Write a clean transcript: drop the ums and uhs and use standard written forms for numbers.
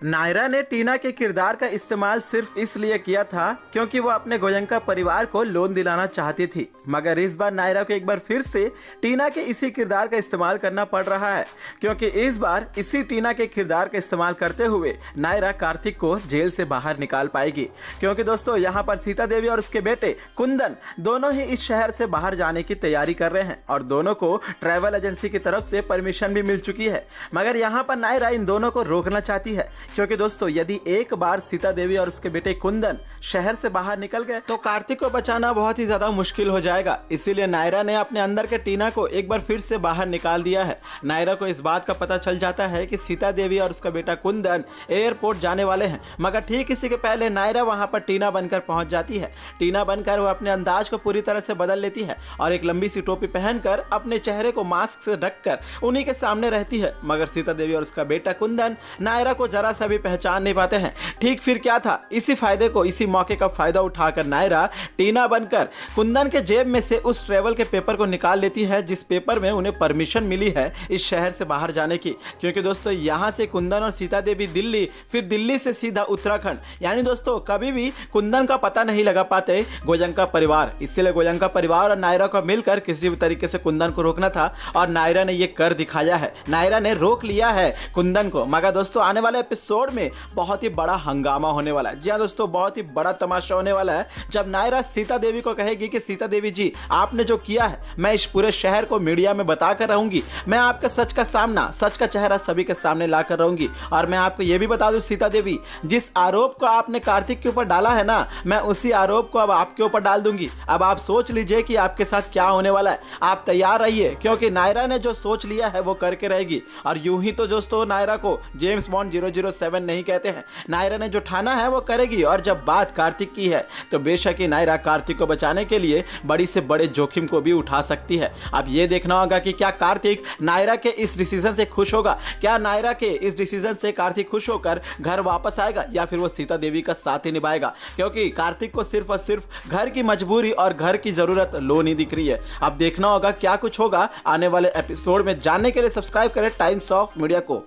नायरा ने टीना के किरदार का इस्तेमाल सिर्फ इसलिए किया था क्योंकि वो अपने गोयंका परिवार को लोन दिलाना चाहती थी, मगर इस बार नायरा को एक बार फिर से टीना के इसी किरदार का इस्तेमाल करना पड़ रहा है, क्योंकि इस बार इसी टीना के किरदार का इस्तेमाल करते हुए नायरा कार्तिक को जेल से बाहर निकाल पाएगी। क्योंकि दोस्तों यहाँ पर सीता देवी और उसके बेटे कुंदन दोनों ही इस शहर से बाहर जाने की तैयारी कर रहे हैं और दोनों को ट्रैवल एजेंसी की तरफ से परमिशन भी मिल चुकी है, मगर यहाँ पर नायरा इन दोनों को रोकना चाहती है। क्योंकि दोस्तों यदि एक बार सीता देवी और उसके बेटे कुंदन शहर से बाहर निकल गए तो कार्तिक को बचाना बहुत ही ज्यादा मुश्किल हो जाएगा। इसीलिए नायरा ने अपने अंदर के टीना को एक बार फिर से बाहर निकाल दिया है। नायरा को इस बात का पता चल जाता है कि सीता देवी और उसका बेटा कुंदन एयरपोर्ट जाने वाले हैं, मगर ठीक इसी के पहले नायरा वहां पर टीना बनकर पहुंच जाती है। टीना बनकर वो अपने अंदाज को पूरी तरह से बदल लेती है और एक लंबी सी टोपी पहनकर अपने चेहरे को मास्क से ढककर उन्हीं के सामने रहती है, मगर सीता देवी और उसका बेटा कुंदन नायरा को जरा सा भी पहचान नहीं पाते हैं। ठीक फिर क्या था, इसी मौके का फायदा उठाकर नायरा टीना बनकर कुंदन के जेब में से उस ट्रेवल के पेपर को निकाल लेती है, जिस पेपर में उन्हें परमिशन मिली है इस शहर से बाहर जाने की। क्योंकि दोस्तों यहाँ से कुंदन और सीता देवी दिल्ली, फिर दिल्ली से सीधा उत्तराखंड, यानी दोस्तों कभी भी कुंदन का पता नहीं लगा पाते गोयंका परिवार। इसलिए गोयंका परिवार और नायरा को मिलकर किसी भी तरीके से कुंदन को रोकना था और नायरा ने ये कर दिखाया है। नायरा ने रोक लिया है कुंदन को। मगर दोस्तों आने वाले एपिसोड में बहुत ही बड़ा हंगामा होने वाला है। जी हाँ दोस्तों, बहुत ही बड़ा तमाशा होने वाला है जब नायरा सीता देवी को कहेगी कि सीता देवी जी, आपने जो किया है मैं इस पूरे शहर को मीडिया में बताकर रहूंगी, मैं आपका सच का सामना, सच का चेहरा सभी के सामने लाकर रहूंगी। और मैं आपको यह भी बता दूं सीता देवी, जिस आरोप को आपने कार्तिक के ऊपर डाला है ना, मैं उसी आरोप को अब आपके ऊपर डाल दूंगी। अब आप सोच लीजिए कि आपके साथ क्या होने वाला है। आप तैयार रहिए, क्योंकि नायरा ने जो सोच लिया है वो करके रहेगी। और यूं ही तो दोस्तों नायरा को जेम्स बॉन्ड 007 नहीं कहते हैं। नायरा ने जो ठाना है वो करेगी। और जब बात कार्तिक की है तो बेशक ही नायरा कार्तिक को बचाने के लिए बड़ी से बड़े जोखिम को भी उठा सकती है। अब ये देखना होगा कि क्या कार्तिक नायरा के इस डिसीजन से खुश होगा, क्या नायरा के इस डिसीजन से कार्तिक खुश होकर घर वापस आएगा, या फिर वो सीता देवी का साथ ही निभाएगा। क्योंकि कार्तिक को सिर्फ और सिर्फ घर की मजबूरी और घर की जरूरत लो नहीं दिख रही है। अब देखना होगा क्या कुछ होगा आने वाले एपिसोड में। जानने के लिए सब्सक्राइब करें टाइम्स ऑफ मीडिया को।